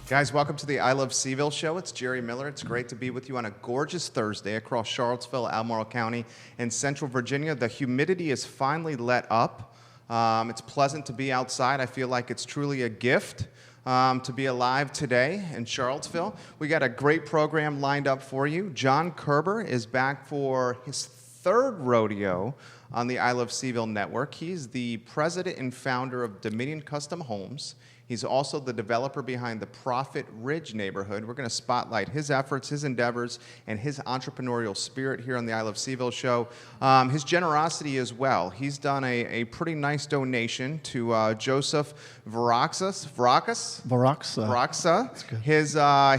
Guys, welcome to the I Love CVille Show. It's Jerry Miller. It's great to be with you on a gorgeous Thursday across Charlottesville, Albemarle County, and Central Virginia. The humidity is finally let up. It's pleasant to be outside. I feel like it's truly a gift to be alive today in Charlottesville. We got a great program lined up for you. John Kerber is back for his third rodeo on the I Love CVille network. He's the president and founder of Dominion Custom Homes. He's also the developer behind the Proffit Ridge Neighborhood. We're going to spotlight his efforts, his endeavors, and his entrepreneurial spirit here on the I Love CVille Show. His generosity as well. He's done a pretty nice donation to Joseph Varaksa,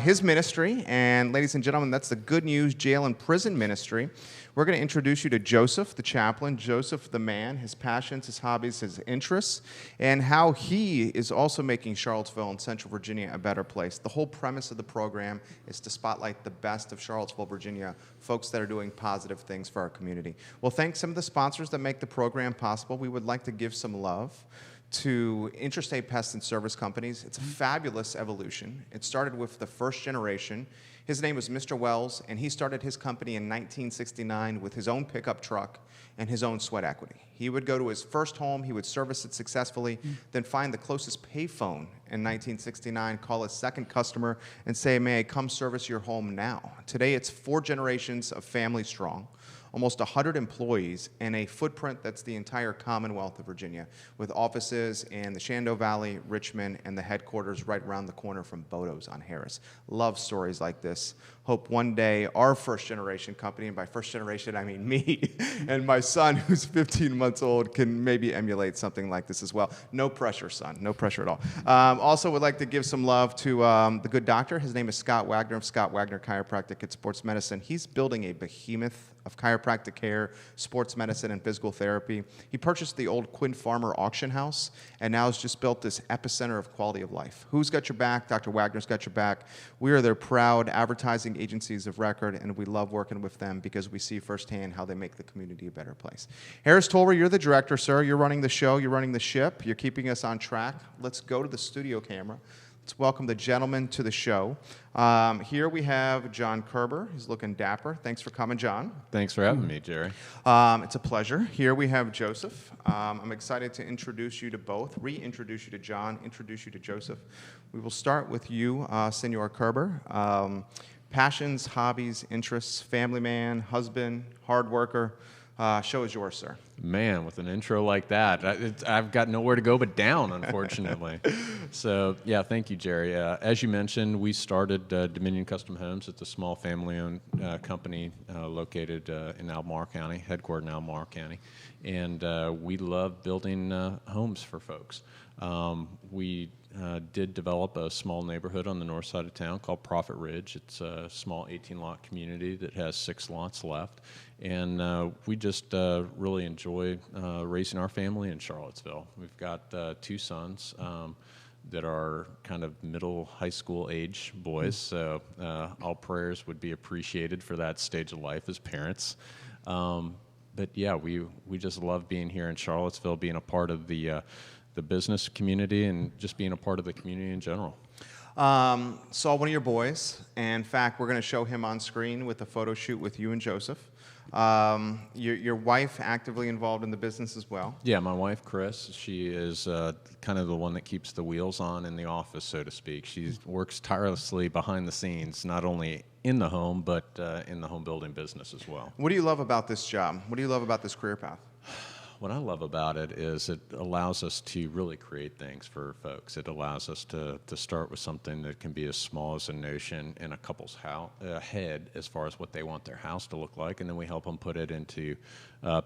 his ministry. And ladies and gentlemen, that's the Good News Jail and Prison Ministry. We're going to introduce you to Joseph, the chaplain, Joseph, the man, his passions, his hobbies, his interests, and how he is also making Charlottesville and Central Virginia a better place. The whole premise of the program is to spotlight the best of Charlottesville, Virginia, folks that are doing positive things for our community. We'll thank some of the sponsors that make the program possible. We would like to give some love to Intrastate Pest and Service Companies. It's a fabulous evolution. It started with the first generation. His name was Mr. Wells, and he started his company in 1969 with his own pickup truck and his own sweat equity. He would go to his first home, he would service it successfully, then find the closest payphone in 1969, call his second customer, and say, "May I come service your home now?" Today, it's 4 generations of family strong, almost 100 employees, and a footprint that's the entire Commonwealth of Virginia, with offices in the Shenandoah Valley, Richmond, and the headquarters right around the corner from Boden on Harris. Love stories like this. Hope one day our first generation company, and by first generation I mean me, and my son who's 15 months old can maybe emulate something like this as well. No pressure, son, no pressure at all. Also would like to give some love to the good doctor. His name is Scott Wagner of Scott Wagner Chiropractic and Sports Medicine. He's building a behemoth of chiropractic care, sports medicine, and physical therapy. He purchased the old Quinn Farmer auction house and now has just built this epicenter of quality of life. Who's got your back? Dr. Wagner's got your back. We are their proud advertising agencies of record, and we love working with them because we see firsthand how they make the community a better place. Harris Tolver, you're the director, sir. You're running the show. You're running the ship. You're keeping us on track. Let's go to the studio camera. Let's welcome the gentleman to the show. Here we have John Kerber. He's looking dapper. Thanks for coming, John. Thanks for having me, Jerry. It's a pleasure. Here we have Joseph. I'm excited to introduce you to both, reintroduce you to John, introduce you to Joseph. We will start with you, Senor Kerber. Passions, hobbies, interests, family man, husband, hard worker. Show is yours, sir. Man, with an intro like that, I've got nowhere to go but down, unfortunately. So, yeah, thank you, Jerry. As you mentioned, we started Dominion Custom Homes. It's a small family-owned company located in Albemarle County, headquartered in Albemarle County. And we love building homes for folks. We did develop a small neighborhood on the north side of town called Proffit Ridge. It's a small 18-lot community that has 6 lots left. And we just really enjoy raising our family in Charlottesville. We've got 2 sons that are kind of middle high school age boys, so all prayers would be appreciated for that stage of life as parents. But yeah, we just love being here in Charlottesville, being a part of the business community and just being a part of the community in general. Saw one of your boys, and in fact, we're going to show him on screen with a photo shoot with you and Joseph. Your wife actively involved in the business as well. Yeah, my wife, Chris, she is kind of the one that keeps the wheels on in the office, so to speak. She works tirelessly behind the scenes, not only in the home, but in the home building business as well. What do you love about this job? What do you love about this career path? What I love about it is it allows us to really create things for folks. It allows us to start with something that can be as small as a notion in a couple's head as far as what they want their house to look like, and then we help them put it into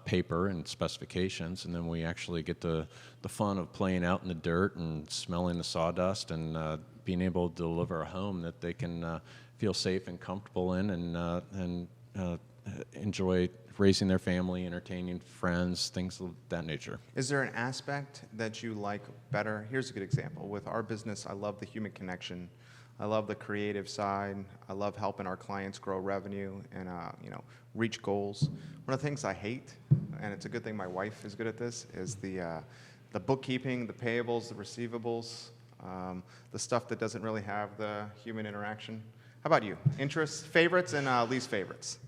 paper and specifications, and then we actually get the fun of playing out in the dirt and smelling the sawdust and being able to deliver a home that they can feel safe and comfortable in and enjoy raising their family, entertaining friends, things of that nature. Is there an aspect that you like better? Here's a good example. With our business, I love the human connection. I love the creative side. I love helping our clients grow revenue and reach goals. One of the things I hate, and it's a good thing my wife is good at this, is the bookkeeping, the payables, the receivables. the stuff that doesn't really have the human interaction. How about you? Interests, favorites, and least favorites?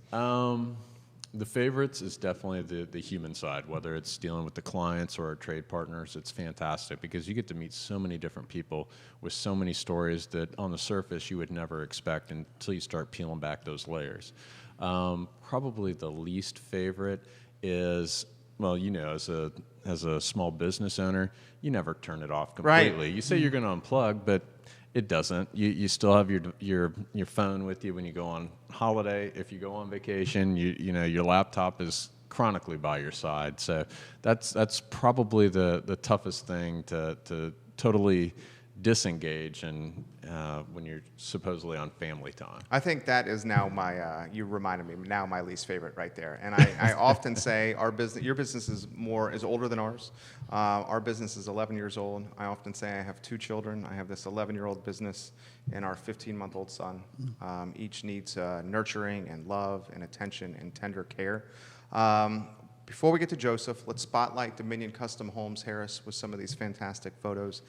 The favorites is definitely the human side, whether it's dealing with the clients or our trade partners. It's fantastic because you get to meet so many different people with so many stories that on the surface you would never expect until you start peeling back those layers. Probably the least favorite is, well, you know, as a small business owner, you never turn it off completely. Right. You say you're going to unplug, but it doesn't. You still have your phone with you when you go on holiday. If you go on vacation, you know your laptop is chronically by your side. So that's probably the toughest thing to totally disengage and when you're supposedly on family time. I think that is now my, you reminded me, now my least favorite right there. And I often say your business is older than ours. Our business is 11 years old. I often say I have 2 children. I have this 11-year-old business and our 15-month-old son. Each needs nurturing and love and attention and tender care. Before we get to Joseph, let's spotlight Dominion Custom Homes Harris with some of these fantastic photos.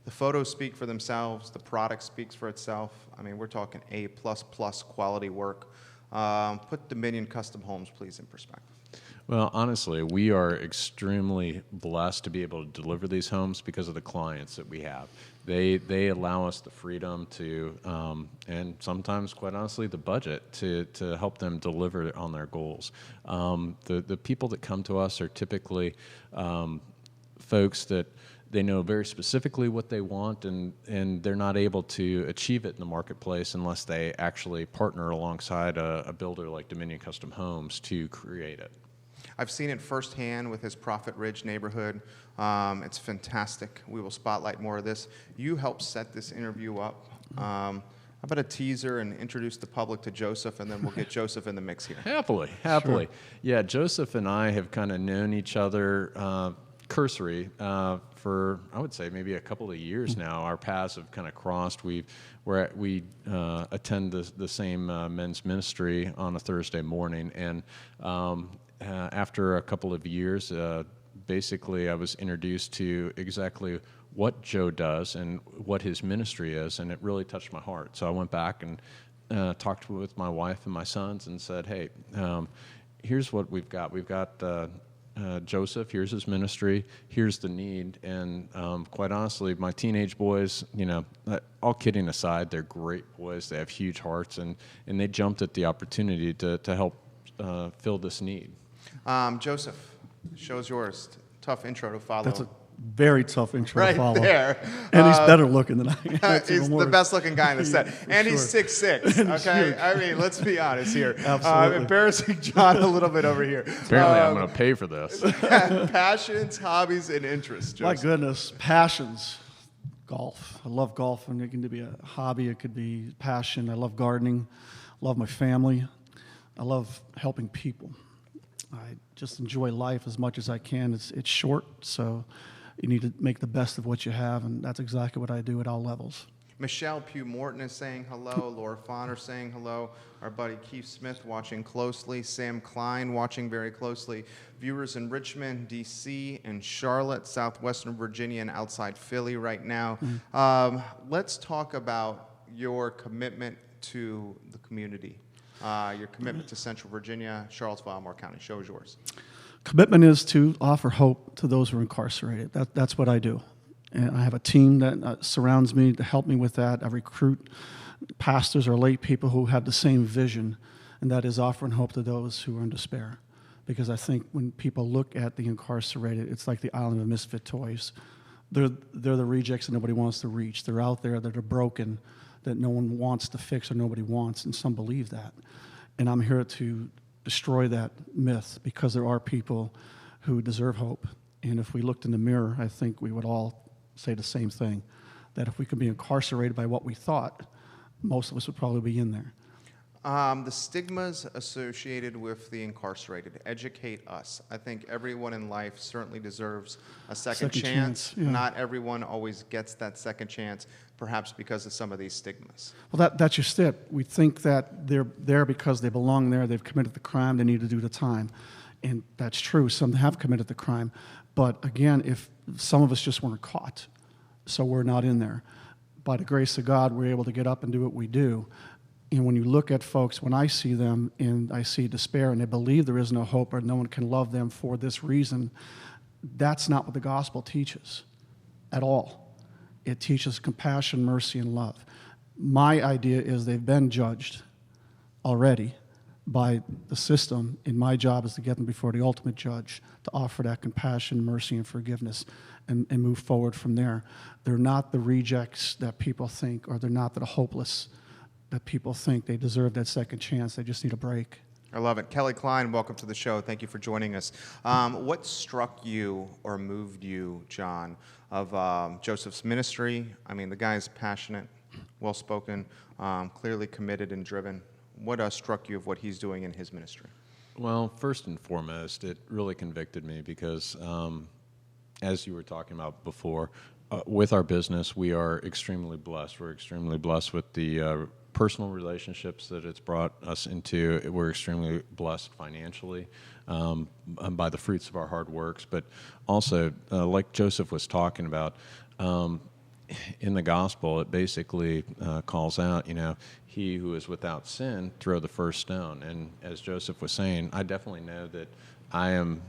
The photos speak for themselves. The product speaks for itself. I mean, we're talking A++ quality work. Put Dominion Custom Homes, please, in perspective. Well, honestly, we are extremely blessed to be able to deliver these homes because of the clients that we have. They allow us the freedom to, and sometimes, quite honestly, the budget to help them deliver on their goals. The people that come to us are typically folks that they know very specifically what they want, and they're not able to achieve it in the marketplace unless they actually partner alongside a builder like Dominion Custom Homes to create it. I've seen it firsthand with his Proffit Ridge Neighborhood. It's fantastic. We will spotlight more of this. You helped set this interview up. How about a teaser and introduce the public to Joseph, and then we'll get Joseph in the mix here. Happily. Sure. Yeah, Joseph and I have kind of known each other cursory for, I would say, maybe a couple of years now. Our paths have kind of crossed. We attend the same men's ministry on a Thursday morning, and after a couple of years, basically I was introduced to exactly what Joe does and what his ministry is, and it really touched my heart. So I went back and talked with my wife and my sons and said, hey, here's what we've got. We've got Joseph, here's his ministry, here's the need, and quite honestly, my teenage boys, you know, all kidding aside, they're great boys, they have huge hearts, and they jumped at the opportunity to help fill this need. Joseph, show's yours. Tough intro to follow. That's a very tough intro to follow. Right there. And he's better looking than I am. He's the best looking guy in the set. And he's Sure. 6'6", okay? I mean, let's be honest here. Absolutely. Embarrassing John a little bit over here. Apparently, I'm going to pay for this. Passions, hobbies, and interests, Joseph. My goodness, passions. Golf. I love golf, and it can be a hobby. It could be passion. I love gardening. I love my family. I love helping people. I just enjoy life as much as I can. It's short, so you need to make the best of what you have, and that's exactly what I do at all levels. Michelle Pugh Morton is saying hello. Laura Fauner saying hello. Our buddy Keith Smith watching closely. Sam Klein watching very closely. Viewers in Richmond, D.C., and Charlotte, Southwestern Virginia, and outside Philly right now. Let's talk about your commitment to the community. Your commitment to Central Virginia, Charlottesville, Albemarle County. Show is yours. Commitment is to offer hope to those who are incarcerated. That's what I do. And I have a team that surrounds me to help me with that. I recruit pastors or lay people who have the same vision, and that is offering hope to those who are in despair. Because I think when people look at the incarcerated, it's like the island of misfit toys. They're the rejects that nobody wants to reach. They're out there that are broken, that no one wants to fix or nobody wants, and some believe that. And I'm here to destroy that myth, because there are people who deserve hope. And if we looked in the mirror, I think we would all say the same thing, that if we could be incarcerated by what we thought, most of us would probably be in there. The stigmas associated with the incarcerated. Educate us. I think everyone in life certainly deserves a second chance. Yeah. Not everyone always gets that second chance, perhaps because of some of these stigmas. Well, that's just it. We think that they're there because they belong there, they've committed the crime, they need to do the time. And that's true. Some have committed the crime. But again, if some of us just weren't caught, so we're not in there. By the grace of God, we're able to get up and do what we do. And when you look at folks, when I see them and I see despair and they believe there is no hope or no one can love them for this reason, that's not what the gospel teaches at all. It teaches compassion, mercy, and love. My idea is they've been judged already by the system, and my job is to get them before the ultimate judge to offer that compassion, mercy, and forgiveness and move forward from there. They're not the rejects that people think, or they're not the hopeless that people think. They deserve that second chance. They just need a break. I love it. Kelly Klein, welcome to the show. Thank you for joining us. What struck you or moved you, John, of Joseph's ministry? I mean, the guy is passionate, well-spoken, clearly committed and driven. What struck you of what he's doing in his ministry? Well, first and foremost, it really convicted me because, as you were talking about before, with our business, we are extremely blessed. We're extremely blessed with the personal relationships that it's brought us into. We're extremely blessed financially by the fruits of our hard works. But also, like Joseph was talking about, in the gospel, it basically calls out, he who is without sin, throw the first stone. And as Joseph was saying, I definitely know that I am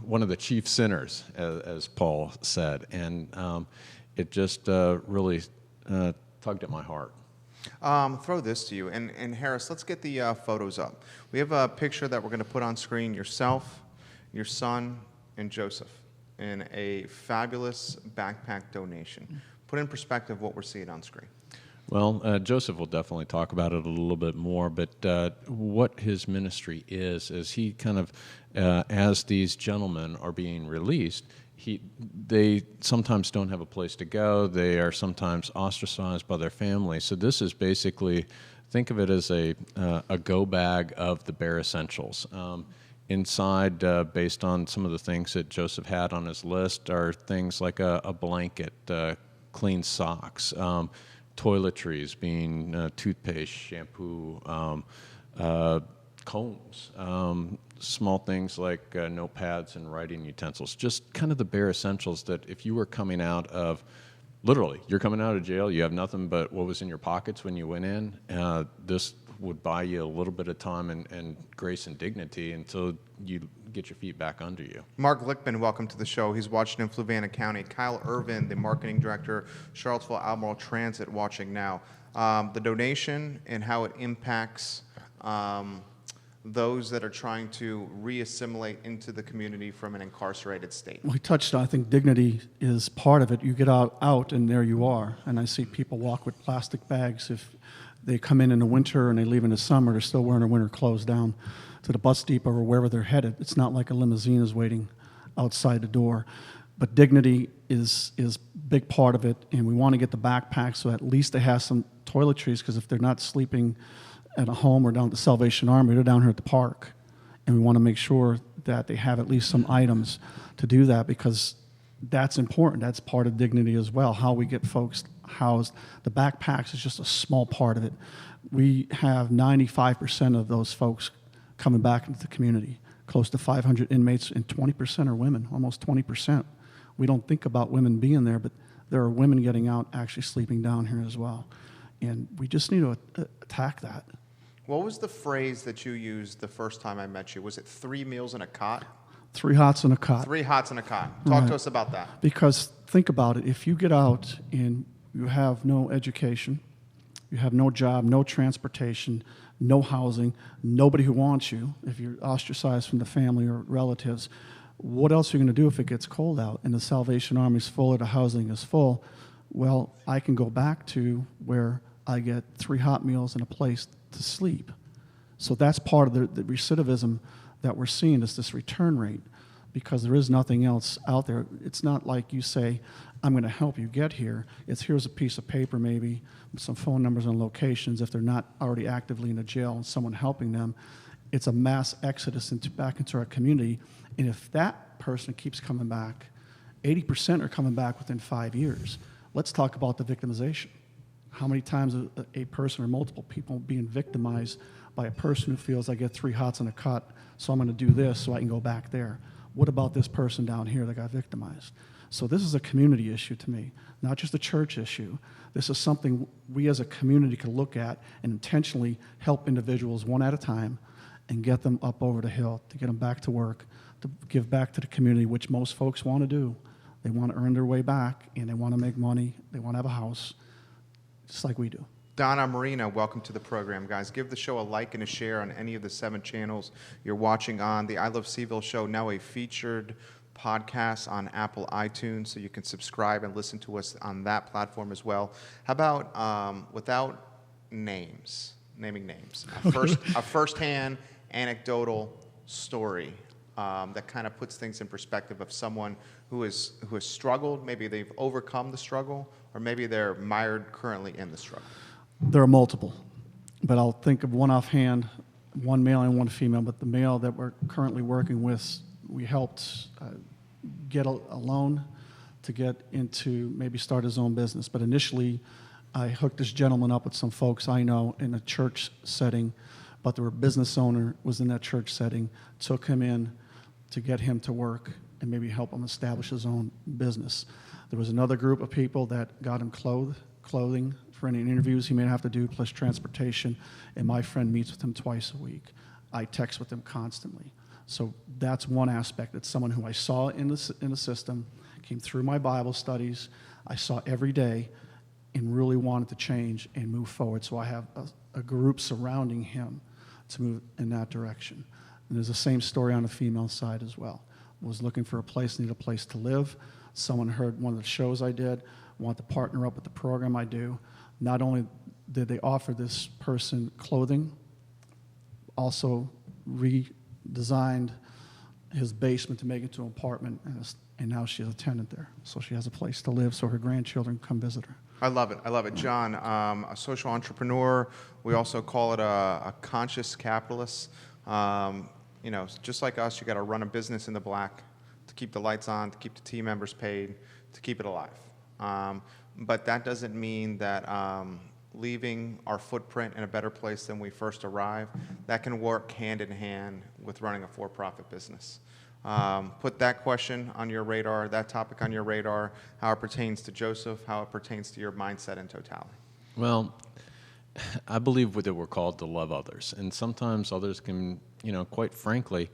one of the chief sinners, as Paul said. And it just really tugged at my heart. Throw this to you. And Harris, let's get the photos up. We have a picture that we're going to put on screen, yourself, your son, and Joseph, in a fabulous backpack donation. Put in perspective what we're seeing on screen. Well, Joseph will definitely talk about it a little bit more, but what his ministry is he kind of, as these gentlemen are being released, they sometimes don't have a place to go. They are sometimes ostracized by their family. So this is basically, think of it as a go bag of the bare essentials. Inside, based on some of the things that Joseph had on his list, are things like a blanket, clean socks, toiletries, being toothpaste, shampoo, combs, small things like notepads and writing utensils, just kind of the bare essentials that if you were coming out of, literally, you're coming out of jail, you have nothing but what was in your pockets when you went in, this would buy you a little bit of time and grace and dignity until you get your feet back under you. Mark Lickman, welcome to the show. He's watching in Fluvanna County. Kyle Irvin, the marketing director, Charlottesville Albemarle Transit, watching now. The donation and how it impacts those that are trying to re-assimilate into the community from an incarcerated state. We touched on, I think dignity is part of it. You get out and there you are. And I see people walk with plastic bags. If they come in the winter and they leave in the summer, they're still wearing their winter clothes down to the bus depot or wherever they're headed. It's not like a limousine is waiting outside the door. But dignity is a big part of it, and we want to get the backpacks so at least they have some toiletries, because if they're not sleeping at a home or down at the Salvation Army, they're down here at the park. And we want to make sure that they have at least some items to do that, because that's important. That's part of dignity as well, how we get folks housed. The backpacks is just a small part of it. We have 95% of those folks coming back into the community, close to 500 inmates, and 20% are women, almost 20%. We don't think about women being there, but there are women getting out actually sleeping down here as well. And we just need to attack that. What was the phrase that you used the first time I met you? Was it 3 meals in a cot? 3 hots in a cot. 3 hots in a cot. Talk to us about that. Because think about it. If you get out and you have no education, you have no job, no transportation, no housing, nobody who wants you, if you're ostracized from the family or relatives, what else are you going to do if it gets cold out and the Salvation Army is full or the housing is full? Well, I can go back to where I get 3 hot meals and a place to sleep. So that's part of the recidivism that we're seeing, is this return rate, because there is nothing else out there. It's not like you say, I'm going to help you get here. It's here's a piece of paper maybe with some phone numbers and locations if they're not already actively in a jail and someone helping them. It's a mass exodus back into our community. And if that person keeps coming back, 80% are coming back within 5 years. Let's talk about the victimization. How many times a person or multiple people being victimized by a person who feels I get 3 hots in a cot, so I'm going to do this so I can go back there. What about this person down here that got victimized? So this is a community issue to me, not just a church issue. This is something we as a community can look at and intentionally help individuals one at a time and get them up over the hill, to get them back to work, to give back to the community, which most folks want to do. They want to earn their way back, and they want to make money. They want to have a house, just like we do. Donna Marina, welcome to the program, guys. Give the show a like and a share on any of the 7 channels you're watching on. The I Love CVille Show, now a featured podcast on Apple iTunes, so you can subscribe and listen to us on that platform as well. How about without naming names, a first-hand anecdotal story that kind of puts things in perspective of someone who has struggled, maybe they've overcome the struggle, or maybe they're mired currently in the struggle. There are multiple, but I'll think of one offhand, one male and one female. But the male that we're currently working with, we helped get a loan to get into maybe start his own business. But initially, I hooked this gentleman up with some folks I know in a church setting, but the business owner was in that church setting, took him in to get him to work and maybe help him establish his own business. There was another group of people that got him clothing for any interviews he may have to do, plus transportation, and my friend meets with him twice a week. I text with him constantly. So that's one aspect. It's someone who I saw in the system, came through my Bible studies, I saw every day, and really wanted to change and move forward. So I have a group surrounding him to move in that direction. And there's the same story on the female side as well. Was looking for a place, needed a place to live. Someone heard one of the shows I did, want to partner up with the program I do. Not only did they offer this person clothing, also redesigned his basement to make it into an apartment, and now she has a tenant there. So she has a place to live so her grandchildren come visit her. I love it. John, a social entrepreneur, we also call it a conscious capitalist. Just like us, you got to run a business in the black to keep the lights on, to keep the team members paid, to keep it alive. But that doesn't mean that leaving our footprint in a better place than we first arrived, that can work hand in hand with running a for-profit business. Put that question on your radar, that topic on your radar, how it pertains to Joseph, how it pertains to your mindset in totality. Well, I believe that we're called to love others, and sometimes others can, quite frankly,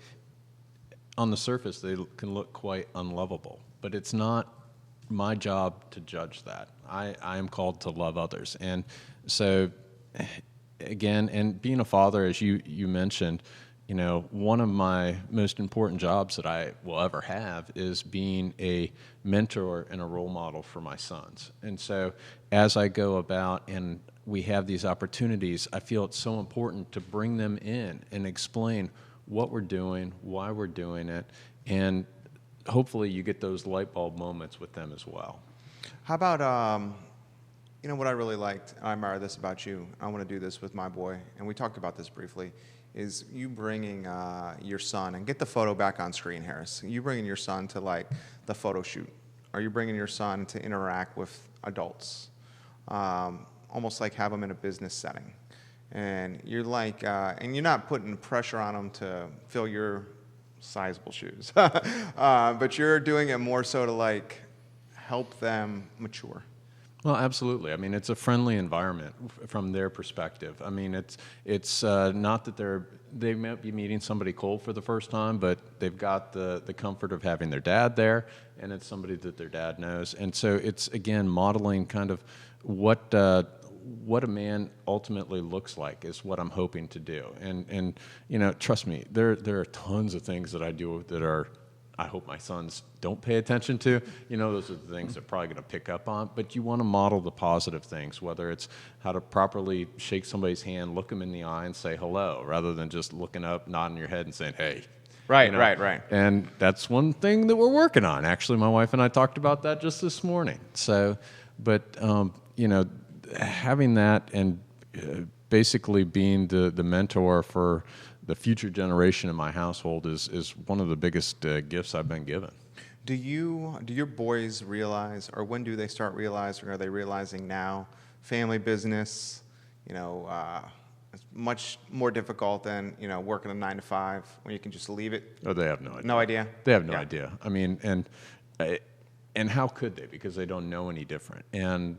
on the surface, they can look quite unlovable, but it's not my job to judge that. I am called to love others. And so, again, and being a father, as you mentioned, one of my most important jobs that I will ever have is being a mentor and a role model for my sons. And so as I go about and we have these opportunities, I feel it's so important to bring them in and explain what we're doing, why we're doing it, and hopefully you get those light bulb moments with them as well. How about, what I really liked, I admire this about you, I want to do this with my boy, and we talked about this briefly, is you bringing your son, and get the photo back on screen, Harris. You bringing your son to the photo shoot. Are you bringing your son to interact with adults? Almost like have him in a business setting. And you're and you're not putting pressure on him to fill your sizable shoes. But you're doing it more so to help them mature. Well, absolutely. I mean, it's a friendly environment from their perspective. I mean, it's not that they might be meeting somebody cold for the first time, but they've got the comfort of having their dad there, and it's somebody that their dad knows. And so it's, again, modeling kind of what a man ultimately looks like is what I'm hoping to do. And trust me, there are tons of things that I do that I hope my sons don't pay attention to. Those are the things they're probably going to pick up on. But you want to model the positive things, whether it's how to properly shake somebody's hand, look them in the eye, and say hello, rather than just looking up, nodding your head, and saying, hey. Right. And that's one thing that we're working on. Actually, my wife and I talked about that just this morning. So, but, having that and basically being the mentor for the future generation in my household is one of the biggest gifts I've been given. Do your boys realize, or when do they start realizing, or are they realizing now, family business, it's much more difficult than, working a 9 to 5 when you can just leave it? Oh, they have no idea. No idea? They have no idea. I mean, and and how could they? Because they don't know any different. And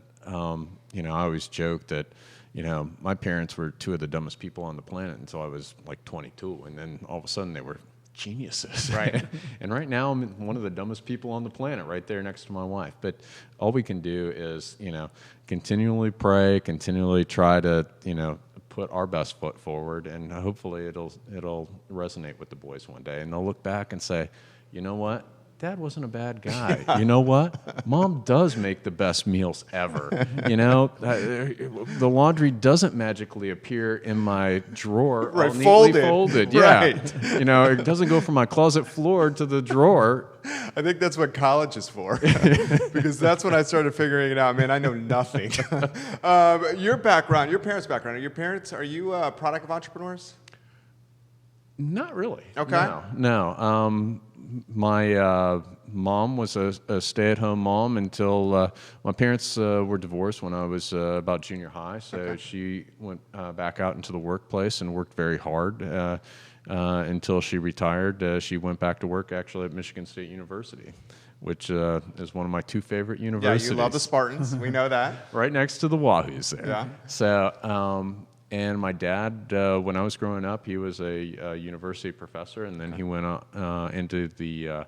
you know, I always joke that, you know, my parents were two of the dumbest people on the planet until I was like 22, and then all of a sudden they were geniuses. Right. And right now I'm one of the dumbest people on the planet, right there next to my wife. But all we can do is, you know, continually pray, continually try to, you know, put our best foot forward, and hopefully it'll resonate with the boys one day, and they'll look back and say, you know what? Dad wasn't a bad guy. You know what? Mom does make the best meals ever. You know, the laundry doesn't magically appear in my drawer, Right, all neatly folded. Yeah. Right. You know, it doesn't go from my closet floor to the drawer. I think that's what college is for, because that's when I started figuring it out. Man, I know nothing. Your background, your parents' background. Are you a product of entrepreneurs? Not really. Okay. No. My mom was a stay-at-home mom until my parents were divorced when I was about junior high. So she went back out into the workplace and worked very hard until she retired. She went back to work actually at Michigan State University, which is one of my two favorite universities. Yeah, you love the Spartans. We know that. Right next to the Wahoos there. Yeah. So, and my dad, when I was growing up, he was a university professor, and then he went into the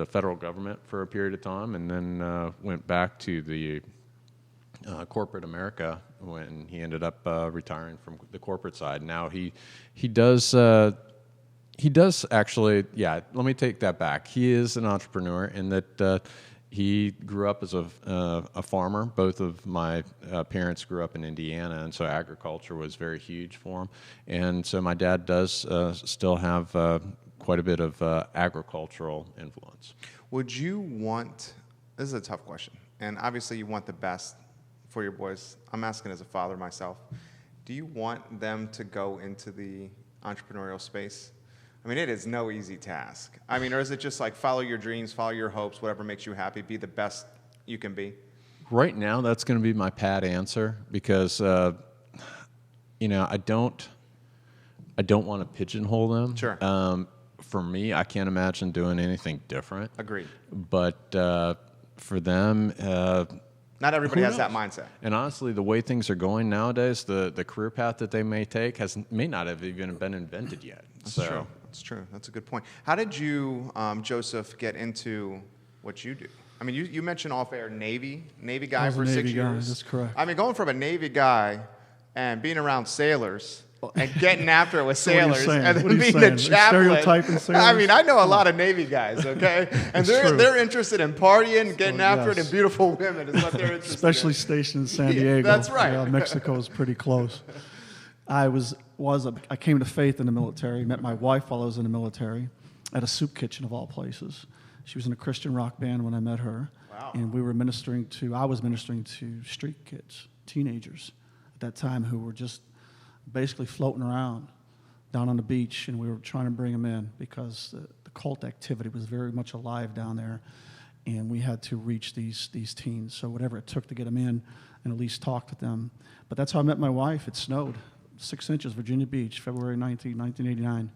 federal government for a period of time, and then went back to the corporate America when he ended up retiring from the corporate side. Now he does actually. Yeah, let me take that back. He is an entrepreneur in that. He grew up as a farmer. Both of my parents grew up in Indiana, and so agriculture was very huge for him. And so my dad does still have quite a bit of agricultural influence. Would you want, this is a tough question, and obviously you want the best for your boys. I'm asking as a father myself. Do you want them to go into the entrepreneurial space? I mean, it is no easy task. I mean, or is it just like follow your dreams, follow your hopes, whatever makes you happy, be the best you can be? Right now, that's going to be my pat answer because, you know, I don't want to pigeonhole them. Sure. For me, I can't imagine doing anything different. Agreed. But for them, not everybody has knows? that mindset. And honestly, the way things are going nowadays, the career path that they may take may not have even been invented yet. That's true. That's true. That's a good point. How did you, Joseph, get into what you do? I mean, you mentioned off-air Navy guy for 6 years. That's correct. I mean, going from a Navy guy and being around sailors and getting after it with So what are you sailors saying? and What are then you being saying? a Are you chaplain. stereotyping sailors? I mean, I know a lot of Navy guys, okay? And true. they're interested in partying, getting after it, yes. and beautiful women is what they're interested Especially in. stationed in San Yeah, Diego. that's right. Yeah, Mexico is pretty close. I came to faith in the military. Met my wife while I was in the military at a soup kitchen of all places. She was in a Christian rock band when I met her. Wow. And I was ministering to street kids, teenagers at that time who were just basically floating around down on the beach, and we were trying to bring them in because the cult activity was very much alive down there, and we had to reach these teens. So whatever it took to get them in and at least talk to them. But that's how I met my wife. It snowed 6 inches, Virginia Beach, February 19, 1989.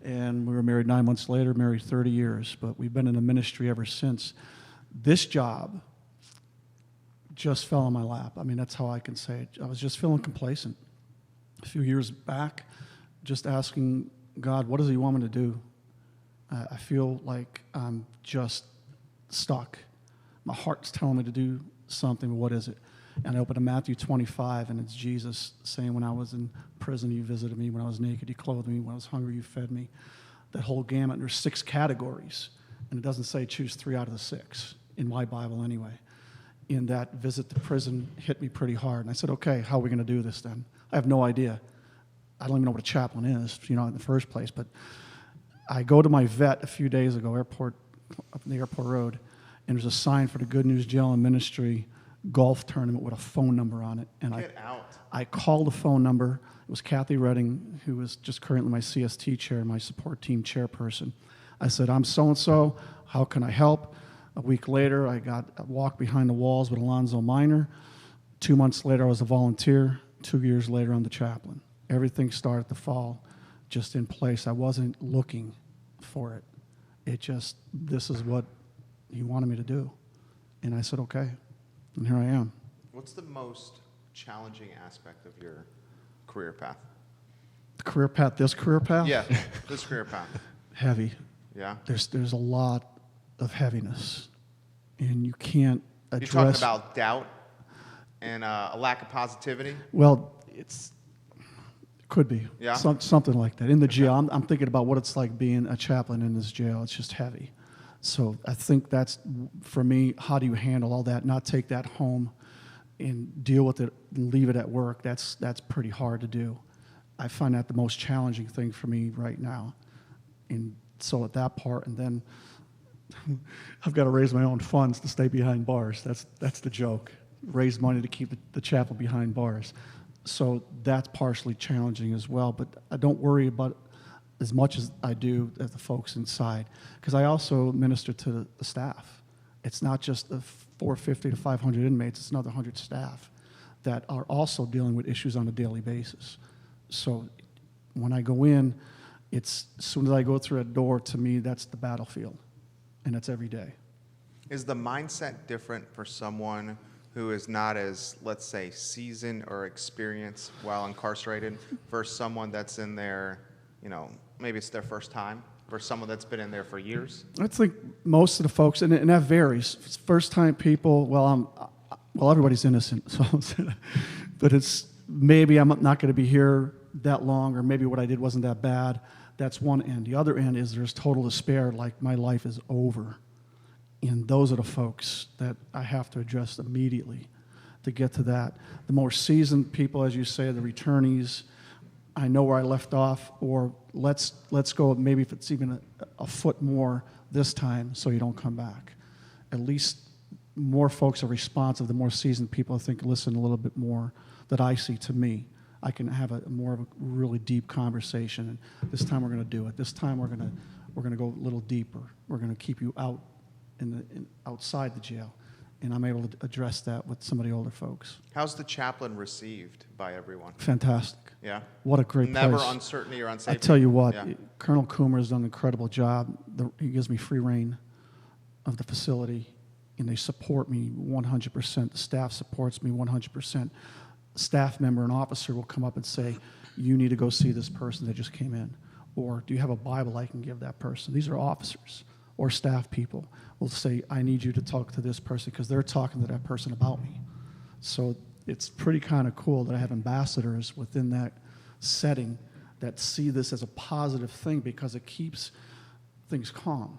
And we were married 9 months later, married 30 years. But we've been in the ministry ever since. This job just fell in my lap. I mean, that's how I can say it. I was just feeling complacent. A few years back, just asking God, what does he want me to do? I feel like I'm just stuck. My heart's telling me to do something, but what is it? And I open to Matthew 25, and it's Jesus saying, when I was in prison, you visited me. When I was naked, you clothed me. When I was hungry, you fed me. That whole gamut. There's 6 categories, and it doesn't say choose 3 out of the 6, in my Bible anyway. In that visit to prison hit me pretty hard. And I said, okay, how are we going to do this then? I have no idea. I don't even know what a chaplain is, in the first place. But I go to my vet a few days ago, up the airport road, and there's a sign for the Good News Jail and Ministry golf tournament with a phone number on it. And I called the phone number. It was Kathy Redding, who is just currently my CST chair, my support team chairperson. I said, I'm so-and-so. How can I help? A week later, I got a walk behind the walls with Alonzo Minor. 2 months later, I was a volunteer. 2 years later, I'm the chaplain. Everything started to fall just in place. I wasn't looking for it. This is what he wanted me to do. And I said, okay. And here I am. What's the most challenging aspect of your career path? The career path, this career path? Yeah, this career path. Heavy. Yeah. There's a lot of heaviness. And you can't address... You're talking about doubt and a lack of positivity? Well, it could be. Yeah? Something like that. In the jail, I'm thinking about what it's like being a chaplain in this jail. It's just heavy. So I think that's, for me, how do you handle all that, not take that home and deal with it and leave it at work? That's pretty hard to do. I find that the most challenging thing for me right now. And so at that part, and then I've got to raise my own funds to stay behind bars. That's the joke. Raise money to keep the chapel behind bars. So that's partially challenging as well, but I don't worry about it as much as I do as the folks inside, because I also minister to the staff. It's not just the 450 to 500 inmates, it's another 100 staff that are also dealing with issues on a daily basis. So when I go in, as soon as I go through a door, to me, that's the battlefield, and it's every day. Is the mindset different for someone who is not as, let's say, seasoned or experienced while incarcerated versus someone that's in there, maybe it's their first time, versus someone that's been in there for years? I think most of the folks, and that varies. First-time people, everybody's innocent, so but it's maybe I'm not going to be here that long, or maybe what I did wasn't that bad. That's one end. The other end is there's total despair, like my life is over. And those are the folks that I have to address immediately to get to that. The more seasoned people, as you say, the returnees, I know where I left off, or let's go maybe if it's even a foot more this time so you don't come back. At least more folks are responsive. The more seasoned people, I think, listen a little bit more that I see to me. I can have more of a really deep conversation. And this time we're going to do it. This time we're going to go a little deeper. We're going to keep you out outside the jail, and I'm able to address that with some of the older folks. How's the chaplain received by everyone? Fantastic. Yeah. What a great Never place. uncertainty or unsafety. I tell you what, Yeah. Colonel Coomer has done an incredible job. He gives me free reign of the facility, and they support me 100%. The staff supports me 100%. A staff member, an officer will come up and say, you need to go see this person that just came in, or do you have a Bible I can give that person? These are officers. Or staff people will say, I need you to talk to this person because they're talking to that person about me. So it's pretty kind of cool that I have ambassadors within that setting that see this as a positive thing because it keeps things calm.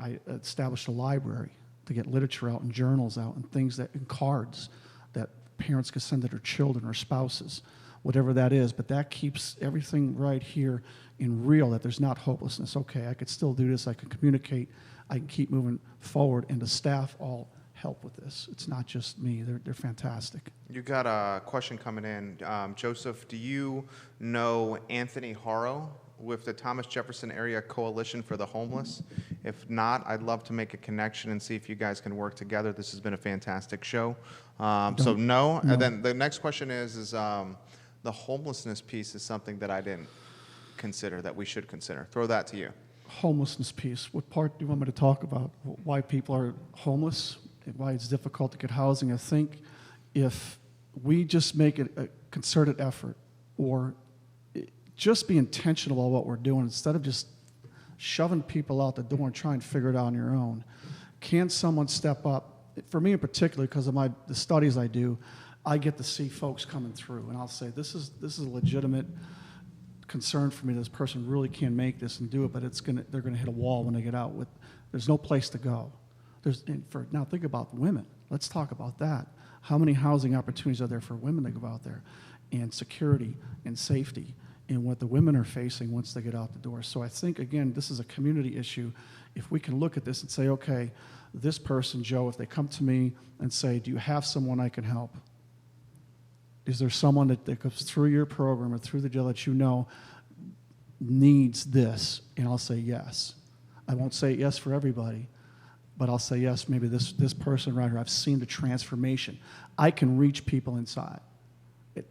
I established a library to get literature out and journals out and and cards that parents could send to their children or spouses, whatever that is. But that keeps everything right here in real, that there's not hopelessness. Okay, I could still do this, I can communicate, I can keep moving forward, and the staff all help with this. It's not just me, they're fantastic. You got a question coming in. Joseph, do you know Anthony Haro with the Thomas Jefferson Area Coalition for the Homeless? If not, I'd love to make a connection and see if you guys can work together. This has been a fantastic show. So no. And then the next question is the homelessness piece is something that I didn't consider, that we should consider. Throw that to you. Homelessness piece. What part do you want me to talk about? Why people are homeless? Why it's difficult to get housing? I think if we just make it a concerted effort, or just be intentional about what we're doing instead of just shoving people out the door and trying to figure it out on your own. Can someone step up? For me in particular, because of the studies I do, I get to see folks coming through, and I'll say, this is a legitimate concern for me. This person really can make this and do it, but they're gonna hit a wall when they get out. There's no place to go. Now think about women. Let's talk about that. How many housing opportunities are there for women to go out there, and security and safety, and what the women are facing once they get out the door. So I think, again, this is a community issue. If we can look at this and say, okay, this person, Joe, if they come to me and say, do you have someone I can help? Is there someone that goes through your program or through the jail that you know needs this? And I'll say yes. I won't say yes for everybody, but I'll say yes, maybe this person right here, I've seen the transformation. I can reach people inside.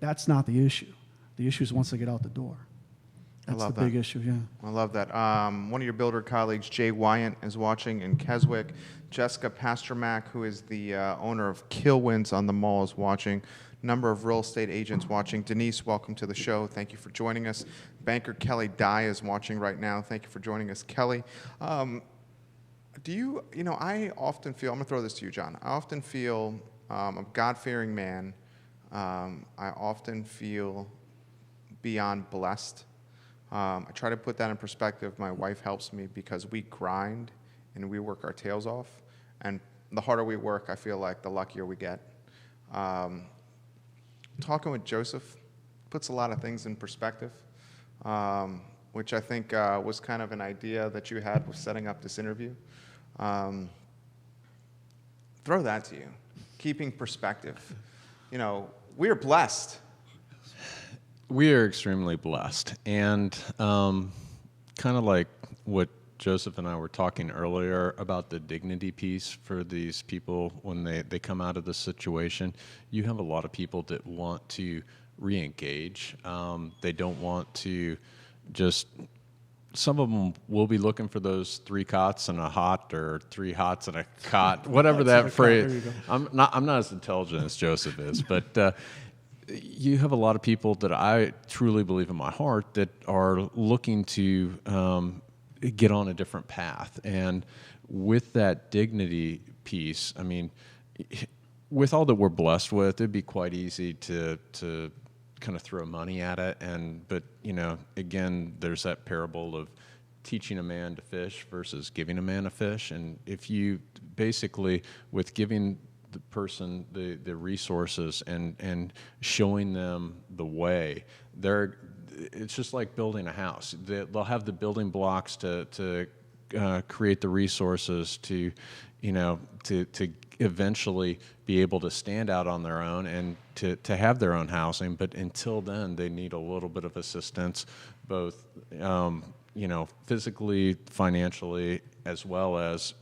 That's not the issue. The issue is once they get out the door. That's love the that. big issue, yeah. I love that. One of your builder colleagues, Jay Wyant, is watching in Keswick. Jessica Pasternak, who is the owner of Killwinds on the mall, is watching. Number of real estate agents watching. Denise, welcome to the show. Thank you for joining us. Banker Kelly Dye is watching right now. Thank you for joining us, Kelly. I often feel, I'm going to throw this to you, John. I often feel a God-fearing man. I often feel beyond blessed. I try to put that in perspective. My wife helps me because we grind and we work our tails off. And the harder we work, I feel like the luckier we get. Talking with Joseph puts a lot of things in perspective, which I think was kind of an idea that you had with setting up this interview. Throw that to you. Keeping perspective. We are blessed. We are extremely blessed. And kind of like what Joseph and I were talking earlier about the dignity piece for these people when they come out of this situation, you have a lot of people that want to re-engage. They don't want to just... Some of them will be looking for those 3 cots and a hot, or 3 hots and a cot, whatever that phrase. I'm not as intelligent as Joseph is, but you have a lot of people that I truly believe in my heart that are looking to get on a different path. And with that dignity piece, I mean, with all that we're blessed with, it'd be quite easy to kind of throw money at it. But again, there's that parable of teaching a man to fish versus giving a man a fish. And if you basically, with giving the person the resources and showing them the way, it's just like building a house. They'll have the building blocks to create the resources to eventually be able to stand out on their own and to have their own housing. But until then, they need a little bit of assistance, both physically, financially, as well as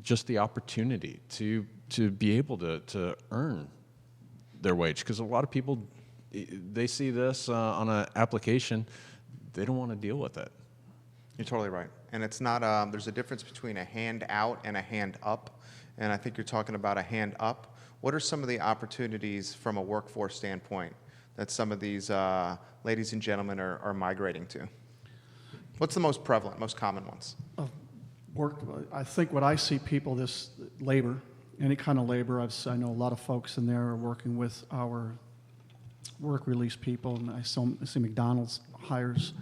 just the opportunity to be able to earn their wage. Because a lot of people, they see this on an application, they don't want to deal with it. You're totally right. And it's not, there's a difference between a hand out and a hand up. And I think you're talking about a hand up. What are some of the opportunities from a workforce standpoint that some of these ladies and gentlemen are migrating to? What's the most prevalent, most common ones? I think what I see people, this labor, any kind of labor, I know a lot of folks in there are working with our work release people, and I see McDonald's hires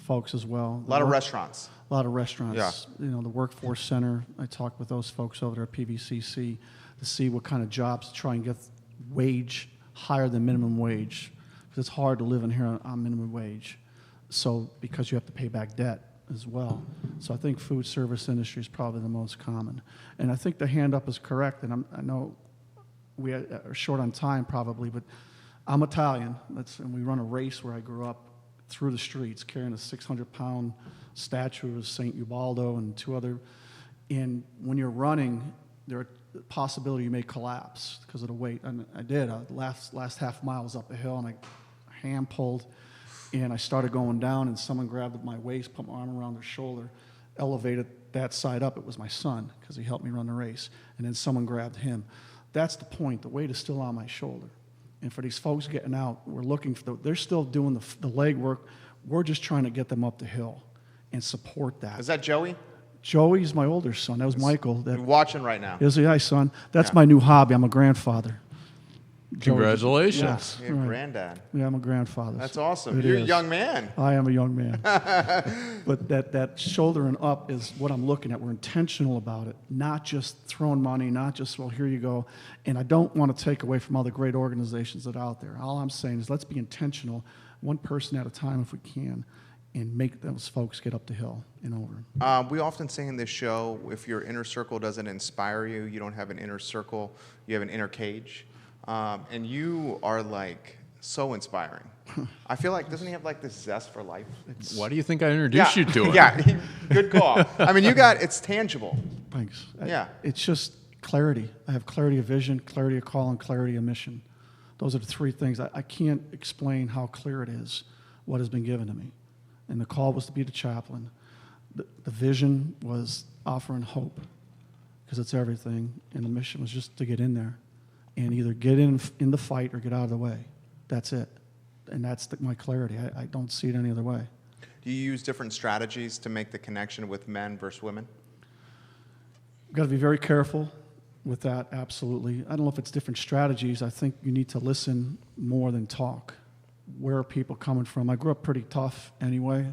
folks as well. A lot of restaurants. A lot of restaurants. Yeah. The workforce center, I talk with those folks over there at PVCC to see what kind of jobs to try and get wage higher than minimum wage, because it's hard to live in here on minimum wage. So because you have to pay back debt as well. So I think food service industry is probably the most common. And I think the hand up is correct, and I know we are short on time probably, but I'm Italian, and we run a race where I grew up through the streets carrying a 600-pound statue of St. Ubaldo and 2 other. And when you're running, there are the possibility you may collapse because of the weight. And I did. Last half mile was up a hill, and I hand pulled, and I started going down, and someone grabbed my waist, put my arm around their shoulder, elevated that side up. It was my son because he helped me run the race. And then someone grabbed him. That's the point. The weight is still on my shoulder. And for these folks getting out, we're looking for they're still doing the leg work. We're just trying to get them up the hill and support that. Is that Joey? Joey's my older son. That was Michael. You're watching right now. Is he? Hi, son. That's my new hobby. I'm a grandfather. Congratulations. You're a granddad. Yeah, I'm a grandfather. That's awesome. It You're is. a young man. I am a young man. But that shoulder and up is what I'm looking at. We're intentional about it, not just throwing money, not just, well, here you go. And I don't want to take away from all the great organizations that are out there. All I'm saying is let's be intentional, one person at a time if we can, and make those folks get up the hill and over. We often say in this show, if your inner circle doesn't inspire you, you don't have an inner circle, you have an inner cage. And you are like so inspiring. I feel like, doesn't he have like this zest for life? Why do you think I introduced you to him? Yeah, good call. I mean, it's tangible. Thanks. Yeah. It's just clarity. I have clarity of vision, clarity of call, and clarity of mission. Those are the 3 things. I can't explain how clear it is, what has been given to me. and the call was to be the chaplain. The vision was offering hope, because it's everything, and the mission was just to get in there and either get in the fight or get out of the way. That's it. And that's my clarity. I don't see it any other way. Do you use different strategies to make the connection with men versus women? You've got to be very careful with that, absolutely. I don't know if it's different strategies. I think you need to listen more than talk. Where are people coming from? I grew up pretty tough anyway,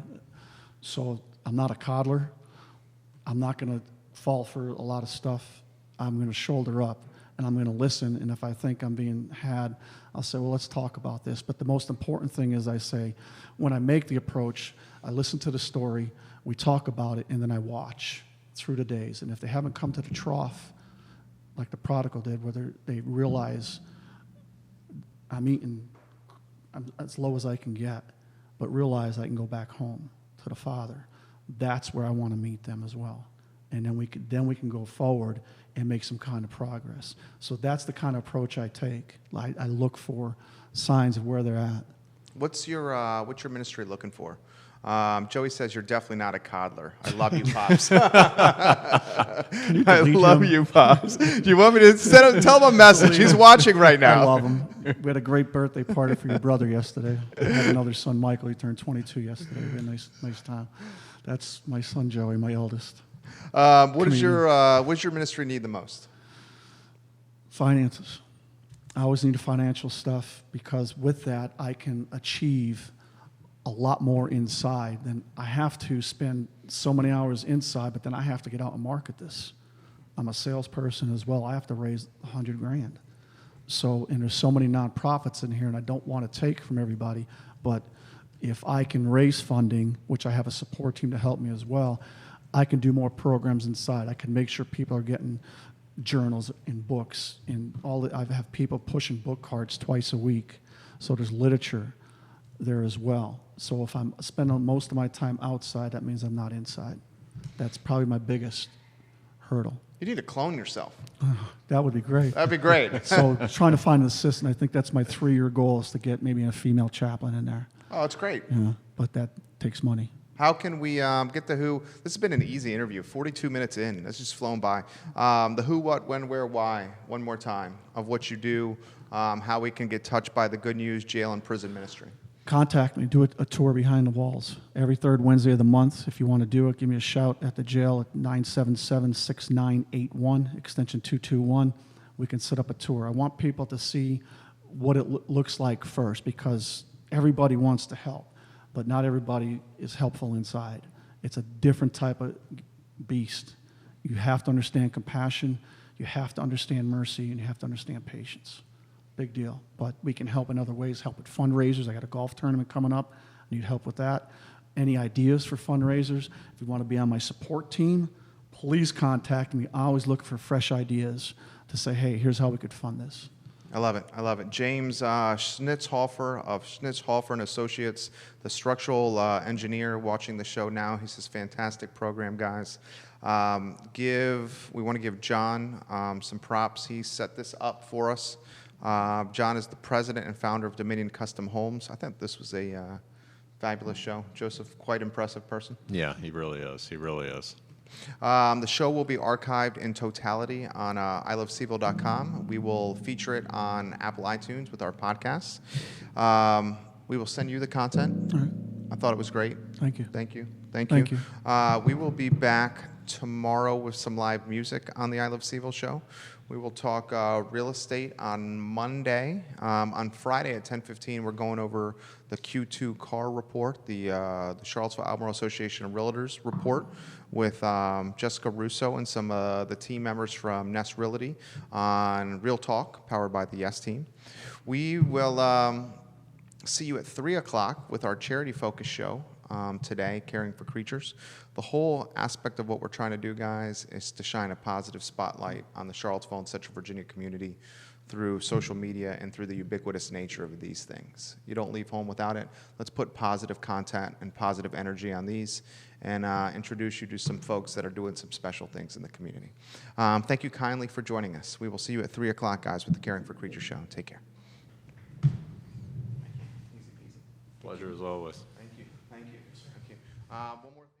so I'm not a coddler. I'm not going to fall for a lot of stuff. I'm going to shoulder up, and I'm going to listen, and if I think I'm being had, I'll say, well, let's talk about this. But the most important thing is I say, when I make the approach, I listen to the story, we talk about it, and then I watch through the days. And if they haven't come to the trough, like the prodigal did, where they realize I'm eating as low as I can get, but realize I can go back home to the Father, that's where I want to meet them as well. And then we can go forward and make some kind of progress. So that's the kind of approach I take. I look for signs of where they're at. What's your ministry looking for? Joey says you're definitely not a coddler. I love you, Pops. I love you, Pops. Do you want me to tell him a message? He's watching right now. I love him. We had a great birthday party for your brother yesterday. I had another son, Michael. He turned 22 yesterday. We had a nice time. That's my son, Joey, my eldest. What does your ministry need the most? Finances. I always need financial stuff, because with that I can achieve a lot more inside. Than I have to spend so many hours inside, but then I have to get out and market this. I'm a salesperson as well. I have to raise $100,000. So, and there's so many nonprofits in here, and I don't want to take from everybody, but if I can raise funding, which I have a support team to help me as well, I can do more programs inside. I can make sure people are getting journals and books and I have people pushing book cards twice a week. So there's literature there as well. So if I'm spending most of my time outside, that means I'm not inside. That's probably my biggest hurdle. You need to clone yourself. That would be great. That'd be great. So trying to find an assistant, I think that's my 3-year goal, is to get maybe a female chaplain in there. Oh, that's great. Yeah, but that takes money. How can we get the who? This has been an easy interview, 42 minutes in. That's just flown by. The who, what, when, where, why, one more time, of what you do, how we can get touched by the Good News Jail and Prison Ministry. Contact me. Do a tour behind the walls. Every third Wednesday of the month. If you want to do it, give me a shout at the jail at 977-6981, extension 221. We can set up a tour. I want people to see what it looks like first, because everybody wants to help, but not everybody is helpful inside. It's a different type of beast. You have to understand compassion, you have to understand mercy, and you have to understand patience. Big deal. But we can help in other ways, help with fundraisers. I got a golf tournament coming up. I need help with that. Any ideas for fundraisers? If you want to be on my support team, please contact me. I always look for fresh ideas to say, hey, here's how we could fund this. I love it. I love it. James Schnitzhofer of Schnitzhofer and Associates, the structural engineer, watching the show now. He says, fantastic program, guys. We want to give John some props. He set this up for us. John is the president and founder of Dominion Custom Homes. I think this was a fabulous show. Joseph, quite impressive person. Yeah, he really is. He really is. The show will be archived in totality on ilovecville.com. We will feature it on Apple iTunes with our podcasts. We will send you the content. All right. I thought it was great. Thank you. Thank you. Thank you. We will be back tomorrow with some live music on the I Love CVille show. We will talk real estate on Monday. On Friday at 10:15, we're going over the Q2 car report, the Charlottesville Albemarle Association of Realtors report with Jessica Russo and some of the team members from Nest Realty on Real Talk, powered by the Yes Team. We will see you at 3 o'clock with our charity focus show today, Caring for Creatures. The whole aspect of what we're trying to do, guys, is to shine a positive spotlight on the Charlottesville and Central Virginia community through social media and through the ubiquitous nature of these things. You don't leave home without it. Let's put positive content and positive energy on these and introduce you to some folks that are doing some special things in the community. Thank you kindly for joining us. We will see you at 3 o'clock, guys, with the Caring for Creatures show. Take care. Pleasure as always. Thank you. Thank you. Thank you. One more thing.